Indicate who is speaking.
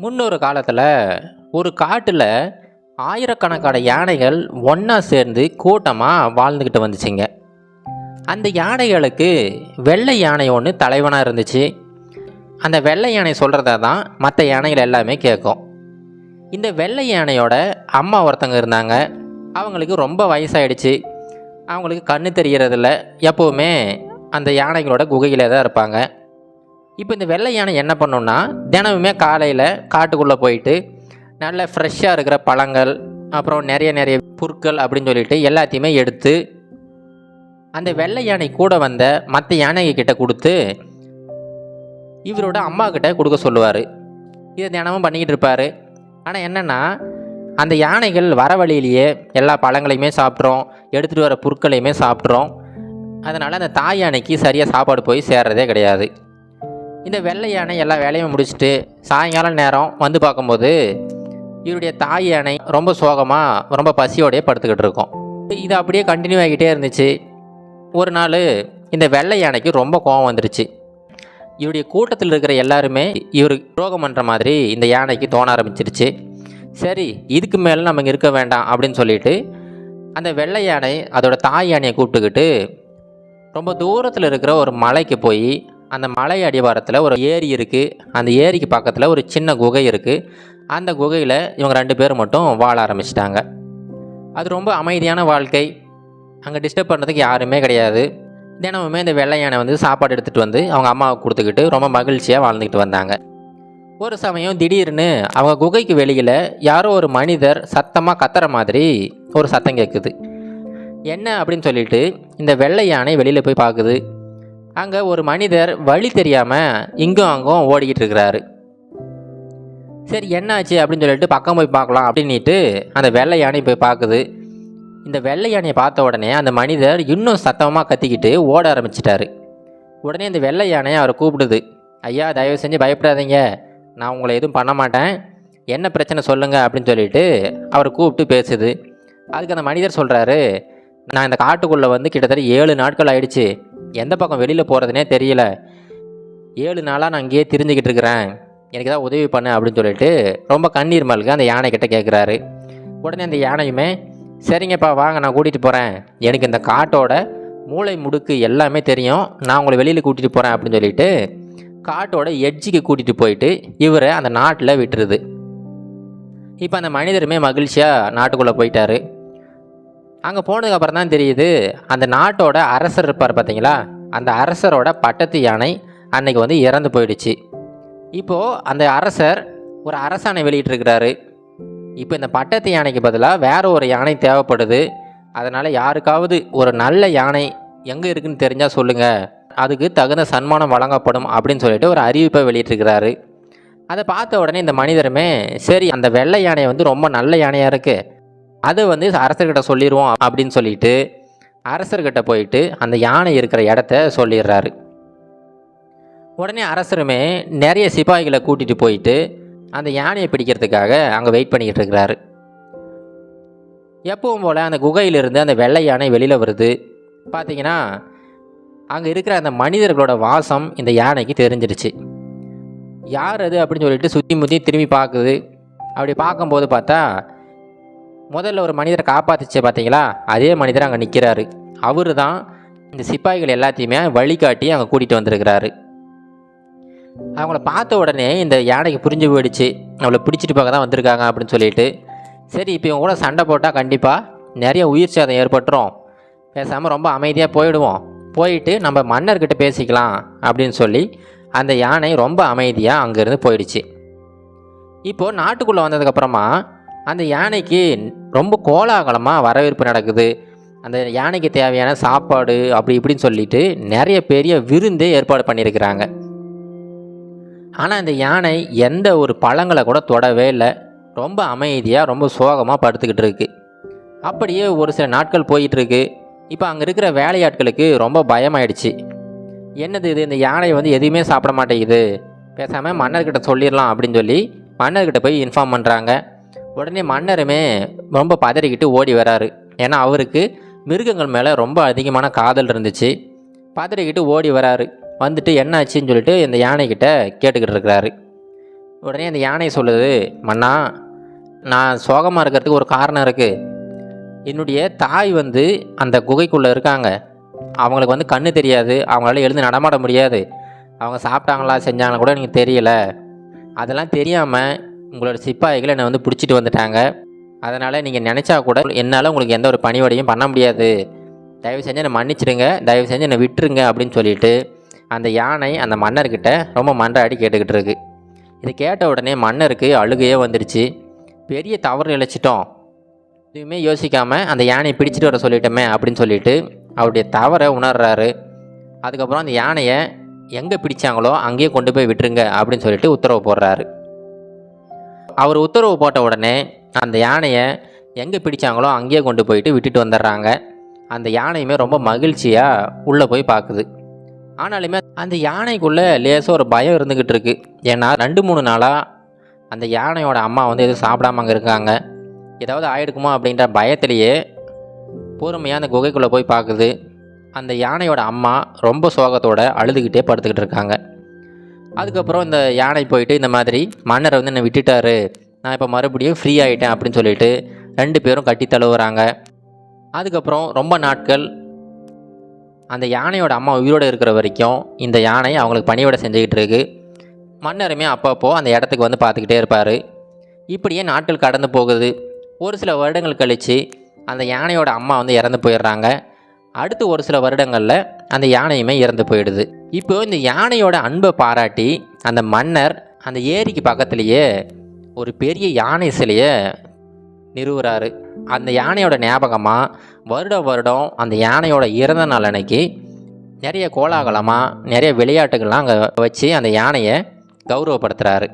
Speaker 1: முன்னொரு காலத்தில் ஒரு காட்டில் ஆயிரக்கணக்கான யானைகள் ஒன்றா சேர்ந்து கூட்டமாக வாழ்ந்துக்கிட்டு வந்துச்சுங்க. அந்த யானைகளுக்கு வெள்ளை யானை ஒன்று தலைவனாக இருந்துச்சு. அந்த வெள்ளை யானை சொல்கிறத தான் மற்ற யானைகள் எல்லாமே கேட்கும். இந்த வெள்ளை யானையோட அம்மா ஒருத்தங்க இருந்தாங்க. அவங்களுக்கு ரொம்ப வயசாயிடுச்சு. அவங்களுக்கு கண்ணு தெரியறதில்ல. எப்போவுமே அந்த யானைகளோட குகையிலே தான் இருப்பாங்க. இப்போ இந்த வெள்ளை யானை என்ன பண்ணுன்னா, தினமுமே காலையில் காட்டுக்குள்ளே போயிட்டு நல்ல ஃப்ரெஷ்ஷாக இருக்கிற பழங்கள், அப்புறம் நிறைய புற்கள் அப்படின்னு சொல்லிட்டு எல்லாத்தையுமே எடுத்து அந்த வெள்ளை யானை கூட வந்த மற்ற யானைங்க கிட்ட கொடுத்து இவரோட அம்மா கிட்ட கொடுக்க சொல்லுவார். இதை தினமும் பண்ணிக்கிட்டு இருப்பார். ஆனால் என்னென்னா, அந்த யானைகள் வர வழியிலேயே எல்லா பழங்களையுமே சாப்பிட்றோம், எடுத்துகிட்டு வர புற்களையுமே சாப்பிட்றோம். அதனால் அந்த தாய் யானைக்கு சரியாக சாப்பாடு போய் சேர்றதே கிடையாது. இந்த வெள்ளை யானை எல்லா வேலையும் முடிச்சுட்டு சாயங்காலம் நேரம் வந்து பார்க்கும்போது இவருடைய தாய் யானை ரொம்ப சோகமாக ரொம்ப பசியோடையே படுத்துக்கிட்டு இருக்கோம். இது அப்படியே கண்டினியூ ஆகிட்டே இருந்துச்சு. ஒரு நாள் இந்த வெள்ளை யானைக்கு ரொம்ப கோபம் வந்துருச்சு. இவருடைய கூட்டத்தில் இருக்கிற எல்லாருமே இவருக்கு துரோகம் பண்ணுற மாதிரி இந்த யானைக்கு தோண ஆரம்பிச்சிருச்சு. சரி, இதுக்கு மேலே நம்ம இங்கே இருக்க வேண்டாம் அப்படின்னு சொல்லிட்டு அந்த வெள்ளை யானை அதோட தாய் யானையை கூப்பிட்டுக்கிட்டு ரொம்ப தூரத்தில் இருக்கிற ஒரு மலைக்கு போய், அந்த மலை அடிவாரத்தில் ஒரு ஏரி இருக்குது. அந்த ஏரிக்கு பக்கத்தில் ஒரு சின்ன குகை இருக்குது. அந்த குகையில் இவங்க 2 பேர் மட்டும் வாழ ஆரம்பிச்சிட்டாங்க. அது ரொம்ப அமைதியான வாழ்க்கை. அங்கே டிஸ்டர்ப் பண்ணுறதுக்கு யாருமே கிடையாது. தினமுமே இந்த வெள்ளை யானை வந்து சாப்பாடு எடுத்துகிட்டு வந்து அவங்க அம்மாவுக்கு கொடுத்துக்கிட்டு ரொம்ப மகிழ்ச்சியாக வாழ்ந்துக்கிட்டு வந்தாங்க. ஒரு சமயம் திடீர்னு அவங்க குகைக்கு வெளியில் யாரோ ஒரு மனிதர் சத்தமாக கத்துற மாதிரி ஒரு சத்தம் கேட்குது. என்ன அப்படின்னு சொல்லிட்டு இந்த வெள்ளை யானை வெளியில் போய் பார்க்குது. அங்கே ஒரு மனிதர் வழி தெரியாமல் இங்கும் அங்கும் ஓடிக்கிட்டு இருக்கிறாரு. சரி, என்னாச்சு அப்படின்னு சொல்லிட்டு பக்கம் போய் பார்க்கலாம் அப்படின்ட்டு அந்த வெள்ளை யானை போய் பார்க்குது. இந்த வெள்ளை யானையை பார்த்த உடனே அந்த மனிதர் இன்னும் சத்தமாக கத்திக்கிட்டு ஓட ஆரம்பிச்சிட்டாரு. உடனே இந்த வெள்ளை யானையை அவரை கூப்பிடுது. ஐயா, தயவு செஞ்சு பயப்படாதீங்க, நான் உங்களை எதுவும் பண்ண மாட்டேன், என்ன பிரச்சனை சொல்லுங்கள் அப்படின்னு சொல்லிட்டு அவரை கூப்பிட்டு பேசுது. அதுக்கு அந்த மனிதர் சொல்கிறாரு, நான் இந்த காட்டுக்குள்ளே வந்து கிட்டத்தட்ட 7 நாட்கள் ஆயிடுச்சு. எந்த பக்கம் வெளியில் போகிறதுனே தெரியல. 7 நாளாக நான் அங்கேயே திரிஞ்சுக்கிட்டு இருக்கிறேன், எனக்கு ஏதாவது உதவி பண்ணு அப்படின்னு சொல்லிட்டு ரொம்ப கண்ணீர் மல்க அந்த யானை கிட்ட கேட்குறாரு. உடனே அந்த யானையுமே, சரிங்கப்பா வாங்க, நான் கூட்டிகிட்டு போகிறேன், எனக்கு இந்த காட்டோட மூளை முடுக்கு எல்லாமே தெரியும், நான் உங்களை வெளியில் கூட்டிகிட்டு போகிறேன் அப்படின்னு சொல்லிட்டு காட்டோட எட்ஜுக்கு கூட்டிகிட்டு போயிட்டு இவரை அந்த நாட்டில் விட்டுருது. இப்போ அந்த மனிதருமே மகிழ்ச்சியாக நாட்டுக்குள்ளே போயிட்டாரு. அங்கே போனதுக்கப்புறம் தான் தெரியுது, அந்த நாட்டோட அரசர் இருப்பார் பார்த்தீங்களா, அந்த அரசரோட பட்டத்து யானை அன்னைக்கு வந்து இறந்து போயிடுச்சு. இப்போது அந்த அரசர் ஒரு அரசாணை வெளியிட்டிருக்கிறாரு. இப்போ இந்த பட்டத்து யானைக்கு பதிலாக வேற ஒரு யானை தேவைப்படுது. அதனால் யாருக்காவது ஒரு நல்ல யானை எங்கே இருக்குன்னு தெரிஞ்சால் சொல்லுங்கள், அதுக்கு தகுந்த சன்மானம் வழங்கப்படும் அப்படின்னு சொல்லிட்டு ஒரு அறிவிப்பை வெளியிட்டிருக்கிறாரு. அதை பார்த்த உடனே இந்த மனிதருமே, சரி, அந்த வெள்ளை யானை வந்து ரொம்ப நல்ல யானையாக இருக்குது, அதை வந்து அரசர்கிட்ட சொல்லிடுவோம் அப்படின்னு சொல்லிட்டு அரசர்கிட்ட போயிட்டு அந்த யானை இருக்கிற இடத்த சொல்லிடுறாரு. உடனே அரசருமே நிறைய சிப்பாய்களை கூட்டிகிட்டு போயிட்டு அந்த யானையை பிடிக்கிறதுக்காக அங்கே வெயிட் பண்ணிக்கிட்டு இருக்கிறாரு. எப்பவும் போல் அந்த குகையிலிருந்து அந்த வெள்ளை யானை வெளியில் வருது. பார்த்தீங்கன்னா அங்கே இருக்கிற அந்த மனிதர்களோட வாசம் இந்த யானைக்கு தெரிஞ்சிடுச்சு. யார் அது அப்படின்னு சொல்லிட்டு சுற்றி முற்றி திரும்பி பார்க்குது. அப்படி பார்க்கும்போது பார்த்தா முதல்ல ஒரு மனிதரை காப்பாற்றிச்சு பார்த்தீங்களா, அதே மனிதர் அங்கே நிற்கிறாரு. அவர் தான் இந்த சிப்பாய்கள் எல்லாத்தையுமே வழிகாட்டி அங்கே கூட்டிகிட்டு வந்திருக்கிறாரு. அவங்கள பார்த்த உடனே இந்த யானைக்கு புரிஞ்சு போயிடுச்சு, அவளை பிடிச்சிட்டு பார்க்க தான் வந்திருக்காங்க அப்படின்னு சொல்லிட்டு. சரி, இப்போ இவங்க கூட சண்டை போட்டால் கண்டிப்பாக நிறைய உயிர் சேதம் ஏற்பட்டுரும், பேசாமல் ரொம்ப அமைதியாக போயிடுவோம், போயிட்டு நம்ம மன்னர்கிட்ட பேசிக்கலாம் அப்படின்னு சொல்லி அந்த யானை ரொம்ப அமைதியாக அங்கேருந்து போயிடுச்சு. இப்போது நாட்டுக்குள்ளே வந்ததுக்கப்புறமா அந்த யானைக்கு ரொம்ப கோலாகலமாக வரவேற்பு நடக்குது. அந்த யானைக்கு தேவையான சாப்பாடு அப்படி இப்படின்னு சொல்லிட்டு நிறைய பெரிய விருந்தே ஏற்பாடு பண்ணியிருக்கிறாங்க. ஆனால் இந்த யானை எந்த ஒரு பழங்களை கூட தொடவே இல்லை. ரொம்ப அமைதியாக ரொம்ப சோகமாக படுத்துக்கிட்டு இருக்கு. அப்படியே ஒரு சில நாட்கள் போயிட்டுருக்கு. இப்போ அங்கே இருக்கிற வேலையாட்களுக்கு ரொம்ப பயமாயிடுச்சு. என்னது இது, இந்த யானை வந்து எதுவுமே சாப்பிட மாட்டேங்குது, பேசாமல் மன்னர்கிட்ட சொல்லிடலாம் அப்படின்னு சொல்லி மன்னர்கிட்ட போய் இன்ஃபார்ம் பண்ணுறாங்க. உடனே மன்னருமே ரொம்ப பதறிக்கிட்டு ஓடி வராரு. ஏன்னா அவருக்கு மிருகங்கள் மேலே ரொம்ப அதிகமான காதல் இருந்துச்சு. பதறிக்கிட்டு ஓடி வராரு. வந்துட்டு என்னாச்சுன்னு சொல்லிட்டு இந்த யானைக்கிட்ட கேட்டுக்கிட்டு இருக்கிறாரு. உடனே அந்த யானை சொல்லுது, மன்னா, நான் சோகமாக இருக்கிறதுக்கு ஒரு காரணம் இருக்குது. என்னுடைய தாய் அந்த குகைக்குள்ளே இருக்காங்க. அவங்களுக்கு கண்ணு தெரியாது, அவங்களால எழுந்து நடமாட முடியாது. அவங்க சாப்பிட்டாங்களா செஞ்சாங்களா கூட எனக்கு தெரியல. அதெல்லாம் தெரியாமல் உங்களோட சிப்பாய்கள் என்னை பிடிச்சிட்டு வந்துட்டாங்க. அதனால் நீங்கள் நினச்சா கூட என்னால் உங்களுக்கு எந்த ஒரு பணிவடையும் பண்ண முடியாது. தயவு செஞ்சு என்னை மன்னிச்சிடுங்க, தயவு செஞ்சு என்னை விட்டுருங்க அப்படின்னு சொல்லிட்டு அந்த யானை அந்த மன்னர்கிட்ட ரொம்ப மன்றாடி கேட்டுக்கிட்டு இருக்கு. இதை கேட்ட உடனே மன்னருக்கு அழுகையே வந்துடுச்சு. பெரிய தவறு இழைச்சிட்டோம், எதுவுமே யோசிக்காமல் அந்த யானையை பிடிச்சிட்டு வர சொல்லிட்டோமே அப்படின்னு சொல்லிட்டு அவருடைய தவறை உணர்றாரு. அதுக்கப்புறம் அந்த யானையை எங்கே பிடிச்சாங்களோ அங்கேயே கொண்டு போய் விட்டுருங்க அப்படின்னு சொல்லிட்டு உத்தரவு போடுறாரு. அவர் உத்தரவு போட்ட உடனே அந்த யானையை எங்கே பிடிச்சாங்களோ அங்கேயே கொண்டு போயிட்டு விட்டுட்டு வந்துடுறாங்க. அந்த யானையுமே ரொம்ப மகிழ்ச்சியாக உள்ளே போய் பார்க்குது. ஆனாலுமே அந்த யானைக்குள்ளே லேசாக ஒரு பயம் இருந்துக்கிட்டு இருக்கு. ஏன்னா 2-3 நாளாக அந்த யானையோட அம்மா எதுவும் சாப்பிடாம அங்கே இருக்காங்க. ஏதாவது ஆகிடுக்குமா அப்படின்ற பயத்திலேயே பொறுமையாக அந்த குகைக்குள்ளே போய் பார்க்குது. அந்த யானையோட அம்மா ரொம்ப சோகத்தோடு அழுதுகிட்டே படுத்துக்கிட்டு இருக்காங்க. அதுக்கப்புறம் இந்த யானை போயிட்டு இந்த மாதிரி மன்னர் என்னை விட்டுட்டாரு, நான் இப்போ மறுபடியும் ஃப்ரீ ஆகிட்டேன் அப்படின்னு சொல்லிட்டு 2 பேரும் கட்டி தழுவுறாங்க. அதுக்கப்புறம் ரொம்ப நாட்கள் அந்த யானையோட அம்மா உயிரோடு இருக்கிற வரைக்கும் இந்த யானை அவங்களுக்கு பணிவிடை செஞ்சுக்கிட்டு இருக்கு. மன்னருமே அப்பப்போ அந்த இடத்துக்கு பார்த்துக்கிட்டே இருப்பார். இப்படியே நாட்கள் கடந்து போகுது. ஒரு சில வருடங்கள் கழித்து அந்த யானையோட அம்மா இறந்து போயிடுறாங்க. அடுத்து ஒரு சில வருடங்களில் அந்த யானையுமே இறந்து போயிடுது. இப்போ இந்த யானையோட அன்பை பாராட்டி அந்த மன்னர் அந்த ஏரிக்கு பக்கத்துலேயே ஒரு பெரிய யானை சிலையை நிறுவுறாரு. அந்த யானையோட ஞாபகமாக வருடம் அந்த யானையோட இறந்த நாள் அன்னைக்கு நிறைய கோலாகலமாக நிறைய விளையாட்டுகள்லாம் அங்கே வச்சு அந்த யானையை கௌரவப்படுத்துகிறாரு.